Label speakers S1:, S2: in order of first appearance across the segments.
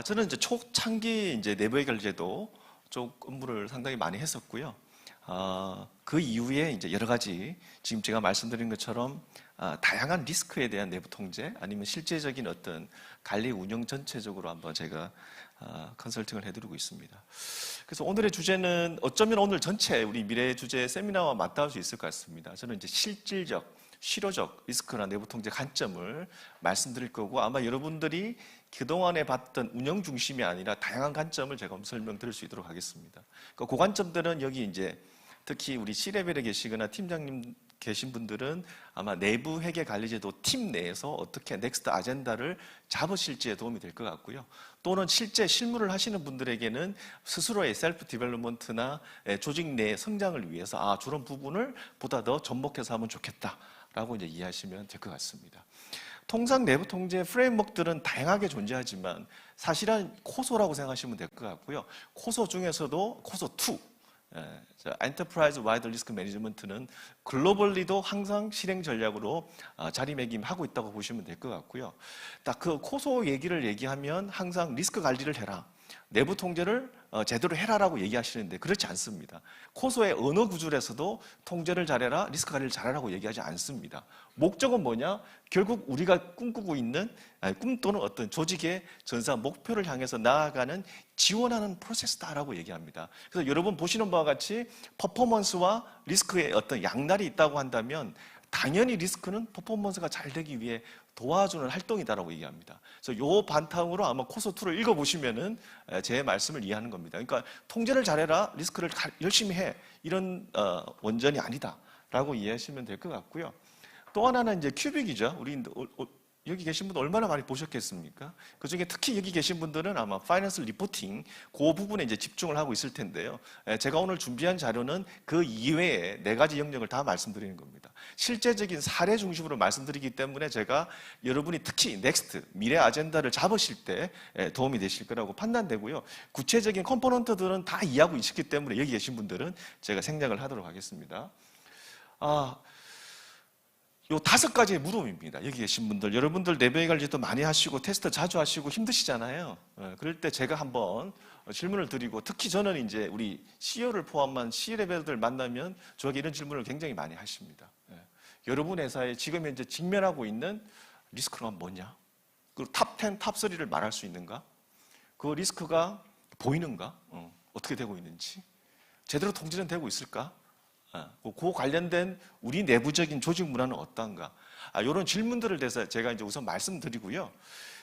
S1: 저는 이제 초창기 이제 내부의 결제도 쪽 업무를 상당히 많이 했었고요. 그 이후에 이제 여러 가지 지금 제가 말씀드린 것처럼 다양한 리스크에 대한 내부 통제 아니면 실제적인 어떤 관리 운영 전체적으로 한번 제가 컨설팅을 해드리고 있습니다. 그래서 오늘의 주제는 어쩌면 오늘 전체 우리 미래 주제 세미나와 맞닿을 수 있을 것 같습니다. 저는 이제 실질적, 실효적 리스크나 내부 통제 관점을 말씀드릴 거고 아마 여러분들이 그동안에 봤던 운영 중심이 아니라 다양한 관점을 제가 설명드릴 수 있도록 하겠습니다. 그 관점들은 여기 이제 특히 우리 C레벨에 계시거나 팀장님 계신 분들은 아마 내부 회계 관리제도 팀 내에서 어떻게 넥스트 아젠다를 잡으실지에 도움이 될 것 같고요. 또는 실제 실무를 하시는 분들에게는 스스로의 셀프 디벨롭먼트나 조직 내 성장을 위해서 저런 부분을 보다 더 접목해서 하면 좋겠다라고 이제 이해하시면 될 것 같습니다. 통상 내부 통제 프레임워크들은 다양하게 존재하지만 사실은 코소라고 생각하시면 될 것 같고요. 코소 중에서도 코소2, 엔터프라이즈 와이드 리스크 매니지먼트는 글로벌리도 항상 실행 전략으로 자리매김하고 있다고 보시면 될 것 같고요. 딱 그 코소 얘기를 얘기하면 항상 리스크 관리를 해라, 내부 통제를 제대로 해라라고 얘기하시는데 그렇지 않습니다. 코소의 언어 구조에서도 통제를 잘해라, 리스크 관리를 잘하라고 얘기하지 않습니다. 목적은 뭐냐? 결국 우리가 꿈꾸고 있는 꿈 또는 어떤 조직의 전사 목표를 향해서 나아가는 지원하는 프로세스다라고 얘기합니다. 그래서 여러분 보시는 바와 같이 퍼포먼스와 리스크의 어떤 양날이 있다고 한다면 당연히 리스크는 퍼포먼스가 잘 되기 위해 도와주는 활동이다라고 얘기합니다. 그래서 요 바탕으로 아마 코소2를 읽어보시면은 제 말씀을 이해하는 겁니다. 그러니까 통제를 잘해라, 리스크를 열심히 해, 이런 원전이 아니다라고 이해하시면 될 것 같고요. 또 하나는 이제 큐빅이죠. 우리 여기 계신 분들 얼마나 많이 보셨겠습니까? 그 중에 특히 여기 계신 분들은 아마 파이낸셜 리포팅 그 부분에 이제 집중을 하고 있을 텐데요. 제가 오늘 준비한 자료는 그 이외에 4가지 영역을 다 말씀드리는 겁니다. 실제적인 사례 중심으로 말씀드리기 때문에 제가 여러분이 특히 넥스트, 미래 아젠다를 잡으실 때 도움이 되실 거라고 판단되고요. 구체적인 컴포넌트들은 다 이해하고 있기 때문에 여기 계신 분들은 제가 생략을 하도록 하겠습니다. 요 5가지의 물음입니다. 여기 계신 분들, 여러분들 내부의 관리도 많이 하시고 테스트 자주 하시고 힘드시잖아요. 그럴 때 제가 한번 질문을 드리고, 특히 저는 이제 우리 CEO를 포함한 C레벨들 만나면 저에게 이런 질문을 굉장히 많이 하십니다. 여러분 회사에 지금 현재 직면하고 있는 리스크가 뭐냐? 그리고 탑10, 탑3를 말할 수 있는가? 그 리스크가 보이는가? 어떻게 되고 있는지? 제대로 통제는 되고 있을까? 그 관련된 우리 내부적인 조직 문화는 어떤가? 이런 질문들을 대해서 제가 이제 우선 말씀드리고요.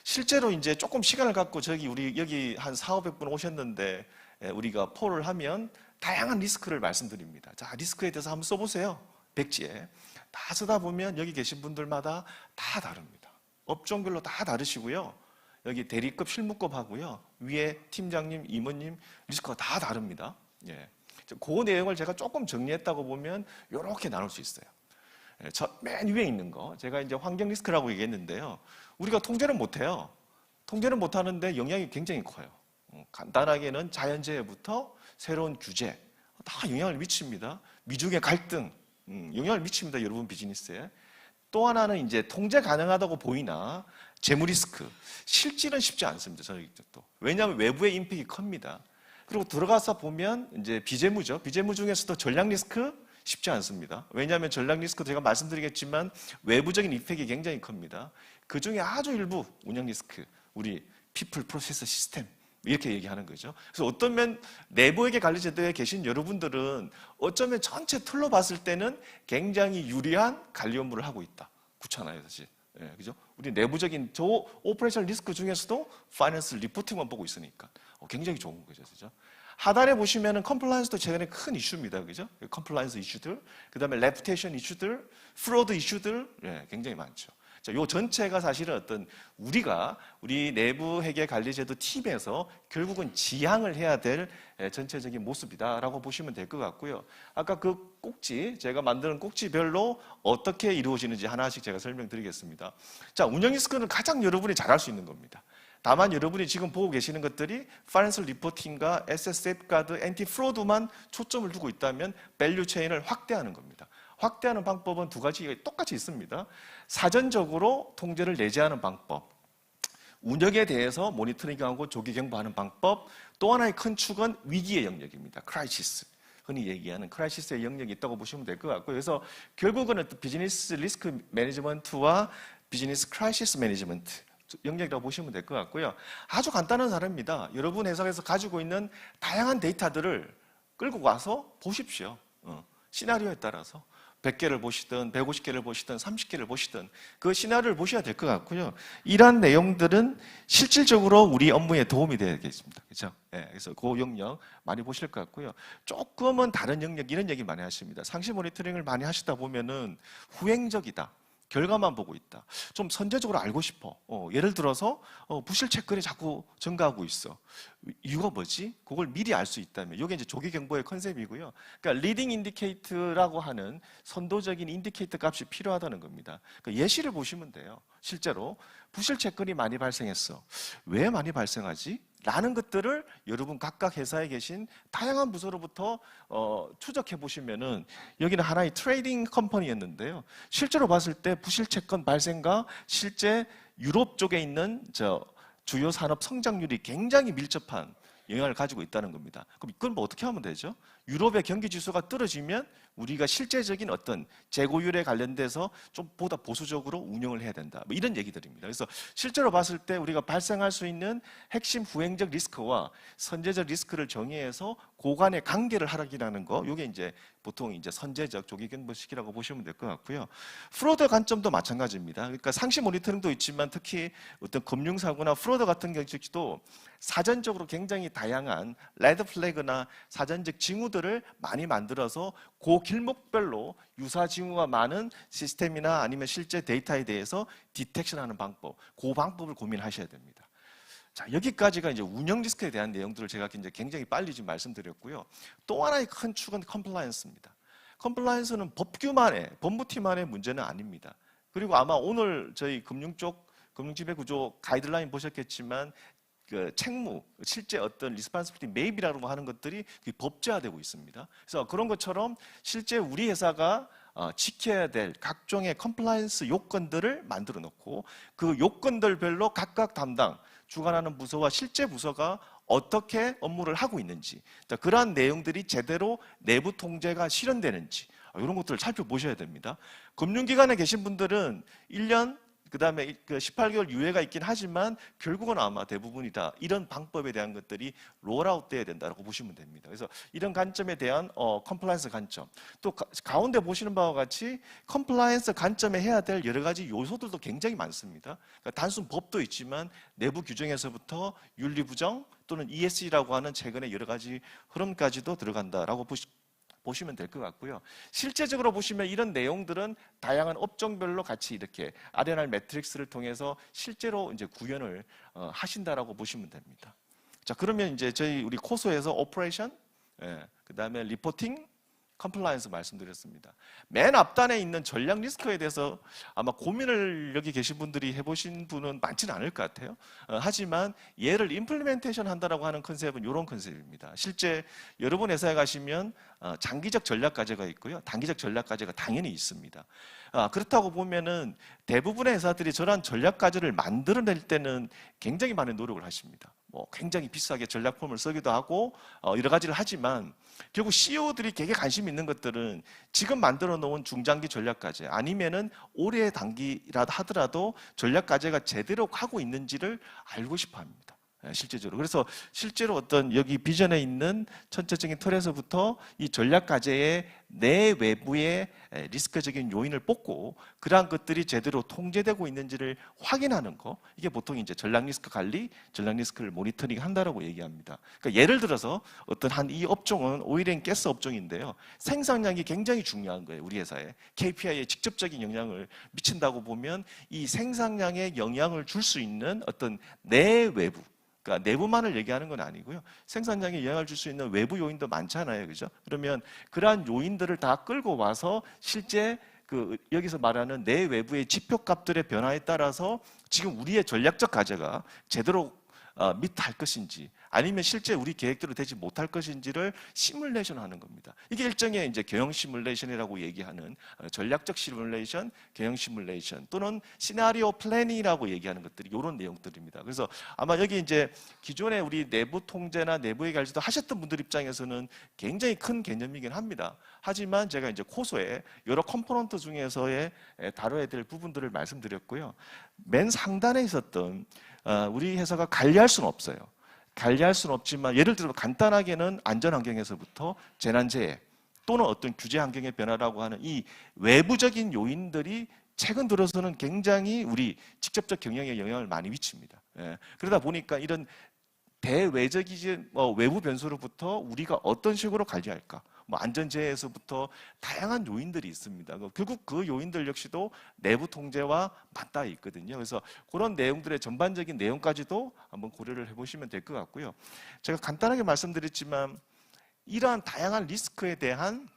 S1: 실제로 이제 조금 시간을 갖고 우리 여기 한 400~500분 오셨는데 우리가 폴을 하면 다양한 리스크를 말씀드립니다. 자, 리스크에 대해서 한번 써보세요. 백지에. 다 쓰다 보면 여기 계신 분들마다 다 다릅니다. 업종별로 다 다르시고요. 여기 대리급, 실무급 하고요. 위에 팀장님, 임원님 리스크가 다 다릅니다. 그 내용을 제가 조금 정리했다고 보면 이렇게 나눌 수 있어요. 맨 위에 있는 거, 제가 이제 환경 리스크라고 얘기했는데요. 우리가 통제는 못해요. 통제는 못하는데 영향이 굉장히 커요. 간단하게는 자연재해부터 새로운 규제, 다 영향을 미칩니다. 미중의 갈등, 영향을 미칩니다. 여러분 비즈니스에. 또 하나는 이제 통제 가능하다고 보이나 재무 리스크, 실질은 쉽지 않습니다. 저는 또 왜냐하면 외부의 임팩이 큽니다. 그리고 들어가서 보면 이제 비재무죠. 비재무 중에서도 전략 리스크 쉽지 않습니다. 왜냐하면 전략 리스크 제가 말씀드리겠지만 외부적인 이펙이 굉장히 큽니다. 그 중에 아주 일부 운영 리스크, 우리 피플, 프로세스, 시스템 이렇게 얘기하는 거죠. 그래서 어떤 면 내부에게 관리제도에 계신 여러분들은 어쩌면 전체 틀로 봤을 때는 굉장히 유리한 관리 업무를 하고 있다. 그렇잖아요, 사실. 그죠? 우리 내부적인 오퍼레이션 리스크 중에서도 파이낸스 리포팅만 보고 있으니까 굉장히 좋은 거죠, 그죠? 하단에 보시면은 컴플라이언스도 최근에 큰 이슈입니다, 그죠? 컴플라이언스 이슈들, 그 다음에 레퓨테이션 이슈들, 프로드 이슈들, 굉장히 많죠. 자, 요 전체가 사실은 어떤 우리 내부 회계 관리제도 팀에서 결국은 지향을 해야 될 전체적인 모습이다라고 보시면 될 것 같고요. 아까 그 꼭지, 제가 만드는 꼭지별로 어떻게 이루어지는지 하나씩 제가 설명드리겠습니다. 자, 운영 리스크는 가장 여러분이 잘할 수 있는 겁니다. 다만 여러분이 지금 보고 계시는 것들이 파이낸셜 리포팅과 SSF가드, 엔티 프로드만 초점을 두고 있다면 밸류 체인을 확대하는 겁니다. 확대하는 방법은 2가지 똑같이 있습니다. 사전적으로 통제를 내재하는 방법. 운영에 대해서 모니터링하고 조기 경보하는 방법, 또 하나의 큰 축은 위기의 영역입니다. 크라이시스. 흔히 얘기하는 크라이시스의 영역이 있다고 보시면 될 것 같고요. 그래서 결국은 비즈니스 리스크 매니지먼트와 비즈니스 크라이시스 매니지먼트 영역이라고 보시면 될 것 같고요. 아주 간단한 사례입니다. 여러분 회사에서 가지고 있는 다양한 데이터들을 끌고 와서 보십시오. 시나리오에 따라서 100개를 보시든 150개를 보시든 30개를 보시든 그 시나리오를 보셔야 될 것 같고요. 이러한 내용들은 실질적으로 우리 업무에 도움이 되겠습니다. 그렇죠? 네, 그래서 그 영역 많이 보실 것 같고요. 조금은 다른 영역 이런 얘기 많이 하십니다. 상시 모니터링을 많이 하시다 보면은 후행적이다. 결과만 보고 있다. 좀 선제적으로 알고 싶어. 예를 들어서 부실 체크를 자꾸 증가하고 있어. 이유가 뭐지? 그걸 미리 알 수 있다면 이게 이제 조기 경보의 컨셉이고요. 그러니까 리딩 인디케이터라고 하는 선도적인 인디케이터 값이 필요하다는 겁니다. 그러니까 예시를 보시면 돼요. 실제로 부실 체크가 많이 발생했어. 왜 많이 발생하지? 라는 것들을 여러분 각각 회사에 계신 다양한 부서로부터 추적해 보시면은 여기는 하나의 트레이딩 컴퍼니였는데요. 실제로 봤을 때 부실 채권 발생과 실제 유럽 쪽에 있는 주요 산업 성장률이 굉장히 밀접한 영향을 가지고 있다는 겁니다. 그럼 이건 뭐 어떻게 하면 되죠? 유럽의 경기 지수가 떨어지면 우리가 실제적인 어떤 재고율에 관련돼서 좀 보다 보수적으로 운영을 해야 된다. 뭐 이런 얘기들입니다. 그래서 실제로 봤을 때 우리가 발생할 수 있는 핵심 후행적 리스크와 선제적 리스크를 정의해서 고간의 관계를 하락이라는 거, 이게 이제 보통 이제 선제적 조기 경보식이라고 보시면 될 것 같고요. 프로드 관점도 마찬가지입니다. 그러니까 상시 모니터링도 있지만 특히 어떤 금융사고나 프로드 같은 경우도 사전적으로 굉장히 다양한 레드 플래그나 사전적 징후들을 많이 만들어서 그 길목별로 유사 징후가 많은 시스템이나 아니면 실제 데이터에 대해서 디텍션하는 방법, 그 방법을 고민하셔야 됩니다. 자, 여기까지가 이제 운영 리스크에 대한 내용들을 제가 이제 굉장히 빨리 지금 말씀드렸고요. 또 하나의 큰 축은 컴플라이언스입니다. 컴플라이언스는 법규만의, 법무팀만의 문제는 아닙니다. 그리고 아마 오늘 저희 금융 쪽, 금융지배구조 가이드라인 보셨겠지만 그 책무, 실제 어떤 리스판시빌리티 매입이라고 하는 것들이 법제화되고 있습니다. 그래서 그런 것처럼 실제 우리 회사가 지켜야 될 각종의 컴플라이언스 요건들을 만들어 놓고 그 요건들별로 각각 담당, 주관하는 부서와 실제 부서가 어떻게 업무를 하고 있는지, 그러한 내용들이 제대로 내부 통제가 실현되는지 이런 것들을 살펴보셔야 됩니다. 금융기관에 계신 분들은 1년 그 다음에 18개월 유예가 있긴 하지만 결국은 아마 대부분이 다 이런 방법에 대한 것들이 롤아웃 돼야 된다고 보시면 됩니다. 그래서 이런 관점에 대한 컴플라이언스 관점, 또 가운데 보시는 바와 같이 컴플라이언스 관점에 해야 될 여러 가지 요소들도 굉장히 많습니다. 그러니까 단순 법도 있지만 내부 규정에서부터 윤리부정 또는 ESG라고 하는 최근의 여러 가지 흐름까지도 들어간다라고 보시면 될 것 같고요. 실제적으로 보시면 이런 내용들은 다양한 업종별로 같이 이렇게 R&R 매트릭스를 통해서 실제로 이제 구현을 하신다라고 보시면 됩니다. 자, 그러면 이제 저희 우리 코소에서 오퍼레이션, 그다음에 리포팅, 컴플라이언스 말씀드렸습니다. 맨 앞단에 있는 전략 리스크에 대해서 아마 고민을 여기 계신 분들이 해보신 분은 많지는 않을 것 같아요. 하지만 얘를 임플리멘테이션 한다라고 하는 컨셉은 이런 컨셉입니다. 실제 여러분 회사에 가시면 장기적 전략 과제가 있고요, 단기적 전략 과제가 당연히 있습니다. 그렇다고 보면은 대부분의 회사들이 저런 전략 과제를 만들어낼 때는 굉장히 많은 노력을 하십니다. 굉장히 비싸게 전략 폼을 쓰기도 하고 여러 가지를 하지만 결국 CEO들이 되게 관심 있는 것들은 지금 만들어 놓은 중장기 전략 과제 아니면은 올해 단기라도 하더라도 전략 과제가 제대로 가고 있는지를 알고 싶어 합니다. 실제적으로. 그래서 실제로 어떤 여기 비전에 있는 전체적인 틀에서부터 이 전략 과제의 내외부의 리스크적인 요인을 뽑고 그러한 것들이 제대로 통제되고 있는지를 확인하는 거, 이게 보통 이제 전략 리스크 관리, 전략 리스크를 모니터링 한다라고 얘기합니다. 그러니까 예를 들어서 어떤 한 이 업종은 오일 앤 가스 업종인데요, 생산량이 굉장히 중요한 거예요. 우리 회사에 KPI에 직접적인 영향을 미친다고 보면 이 생산량에 영향을 줄 수 있는 어떤 내외부, 그러니까 내부만을 얘기하는 건 아니고요. 생산량에 영향을 줄 수 있는 외부 요인도 많잖아요. 그죠? 그러면 그러한 요인들을 다 끌고 와서 실제 여기서 말하는 내외부의 지표값들의 변화에 따라서 지금 우리의 전략적 과제가 제대로 미트할 것인지 아니면 실제 우리 계획대로 되지 못할 것인지를 시뮬레이션 하는 겁니다. 이게 일종의 이제 경영 시뮬레이션이라고 얘기하는 전략적 시뮬레이션, 경영 시뮬레이션 또는 시나리오 플래닝이라고 얘기하는 것들이 이런 내용들입니다. 그래서 아마 여기 이제 기존에 우리 내부 통제나 내부의 관리도 하셨던 분들 입장에서는 굉장히 큰 개념이긴 합니다. 하지만 제가 이제 코소에 여러 컴포넌트 중에서의 다뤄야 될 부분들을 말씀드렸고요. 맨 상단에 있었던 우리 회사가 관리할 수는 없어요. 관리할 수는 없지만 예를 들어 간단하게는 안전환경에서부터 재난재해 또는 어떤 규제 환경의 변화라고 하는 이 외부적인 요인들이 최근 들어서는 굉장히 우리 직접적 경영에 영향을 많이 미칩니다. 그러다 보니까 이런 대외적인 외부 변수로부터 우리가 어떤 식으로 관리할까? 안전재해에서부터 다양한 요인들이 있습니다. 결국 그 요인들 역시도 내부 통제와 맞닿아 있거든요. 그래서 그런 내용들의 전반적인 내용까지도 한번 고려를 해보시면 될 것 같고요. 제가 간단하게 말씀드렸지만 이러한 다양한 리스크에 대한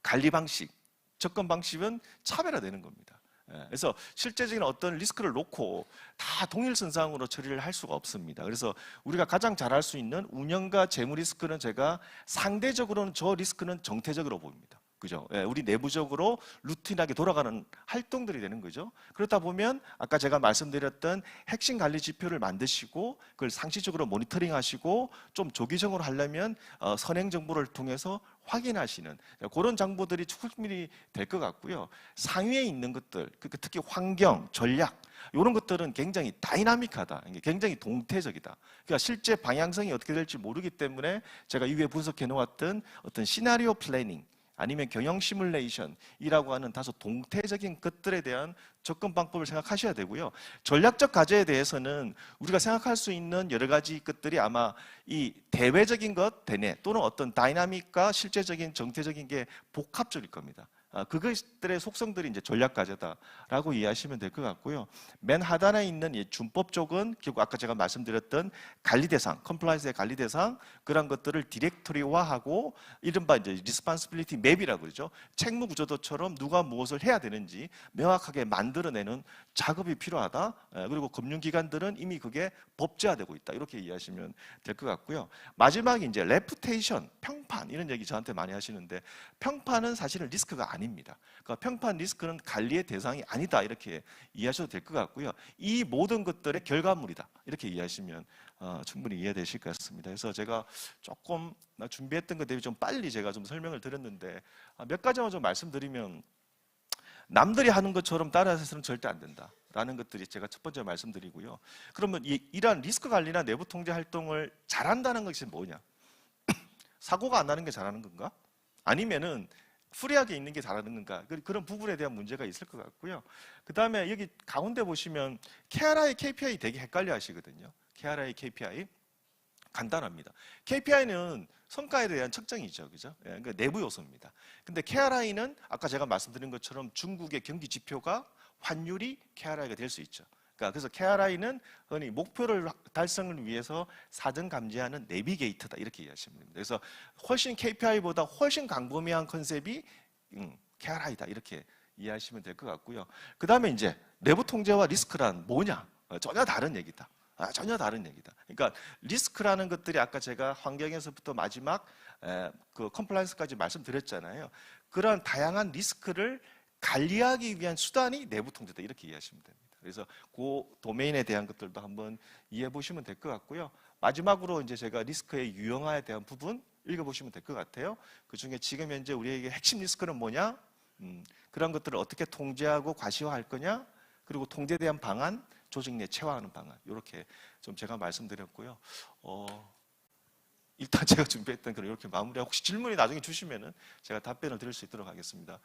S1: 관리 방식, 접근 방식은 차별화되는 겁니다. 그래서 실제적인 어떤 리스크를 놓고 다 동일선상으로 처리를 할 수가 없습니다. 그래서 우리가 가장 잘할 수 있는 운영과 재무 리스크는 제가 상대적으로는 저 리스크는 정태적으로 보입니다. 그죠? 우리 내부적으로 루틴하게 돌아가는 활동들이 되는 거죠. 그렇다 보면 아까 제가 말씀드렸던 핵심 관리 지표를 만드시고 그걸 상시적으로 모니터링 하시고 좀 조기적으로 하려면 선행 정보를 통해서 확인하시는 그런 정보들이 충분히 될 것 같고요. 상위에 있는 것들, 특히 환경, 전략 이런 것들은 굉장히 다이나믹하다, 굉장히 동태적이다. 그러니까 실제 방향성이 어떻게 될지 모르기 때문에 제가 이후에 분석해 놓았던 어떤 시나리오 플래닝 아니면 경영 시뮬레이션이라고 하는 다소 동태적인 것들에 대한 접근 방법을 생각하셔야 되고요. 전략적 과제에 대해서는 우리가 생각할 수 있는 여러 가지 것들이 아마 이 대외적인 것, 대내 또는 어떤 다이나믹과 실제적인 정태적인 게 복합적일 겁니다. 그것들의 속성들이 이제 전략 과제다라고 이해하시면 될 것 같고요. 맨 하단에 있는 이 준법 쪽은 결국 아까 제가 말씀드렸던 관리 대상, 컴플라이언스의 관리 대상 그런 것들을 디렉토리화하고 이른바 이제 리스폰시빌리티 맵이라고 그러죠. 책무 구조도처럼 누가 무엇을 해야 되는지 명확하게 만들어내는 작업이 필요하다. 그리고 금융기관들은 이미 그게 법제화되고 있다. 이렇게 이해하시면 될 것 같고요. 마지막에 이제 레푸테이션, 평판 이런 얘기 저한테 많이 하시는데 평판은 사실은 리스크가 아닙니다. 그러니까 평판 리스크는 관리의 대상이 아니다 이렇게 이해하셔도 될 것 같고요. 이 모든 것들의 결과물이다 이렇게 이해하시면 충분히 이해되실 것 같습니다. 그래서 제가 조금 준비했던 것 대비 좀 빨리 제가 좀 설명을 드렸는데 몇 가지만 좀 말씀드리면 남들이 하는 것처럼 따라해서는 절대 안 된다라는 것들이 제가 첫 번째 말씀드리고요. 그러면 이러한 리스크 관리나 내부 통제 활동을 잘한다는 것이 뭐냐? 사고가 안 나는 게 잘하는 건가? 아니면은 프리하게 있는 게 잘하는 건가? 그런 부분에 대한 문제가 있을 것 같고요. 그 다음에 여기 가운데 보시면 KRI, KPI 되게 헷갈려 하시거든요. KRI, KPI. 간단합니다. KPI는 성과에 대한 측정이죠. 그죠? 그러니까 내부 요소입니다. 근데 KRI는 아까 제가 말씀드린 것처럼 중국의 경기 지표가 환율이 KRI가 될 수 있죠. 그래서 KRI는 흔히 목표를 달성을 위해서 사전 감지하는 내비게이터다 이렇게 이해하시면 됩니다. 그래서 훨씬 KPI보다 훨씬 광범위한 컨셉이 KRI다 이렇게 이해하시면 될 것 같고요. 그 다음에 이제 내부 통제와 리스크란 뭐냐? 전혀 다른 얘기다. 전혀 다른 얘기다. 그러니까 리스크라는 것들이 아까 제가 환경에서부터 마지막 그 컴플라이언스까지 말씀드렸잖아요. 그런 다양한 리스크를 관리하기 위한 수단이 내부 통제다 이렇게 이해하시면 됩니다. 그래서 그 도메인에 대한 것들도 한번 이해해 보시면 될 것 같고요. 마지막으로 이제 제가 리스크의 유형화에 대한 부분 읽어보시면 될 것 같아요. 그 중에 지금 현재 우리에게 핵심 리스크는 뭐냐? 그런 것들을 어떻게 통제하고 과시화할 거냐? 그리고 통제에 대한 방안, 조직 내 체화하는 방안 이렇게 좀 제가 말씀드렸고요. 일단 제가 준비했던 걸 이렇게 마무리하고 혹시 질문이 나중에 주시면은 제가 답변을 드릴 수 있도록 하겠습니다.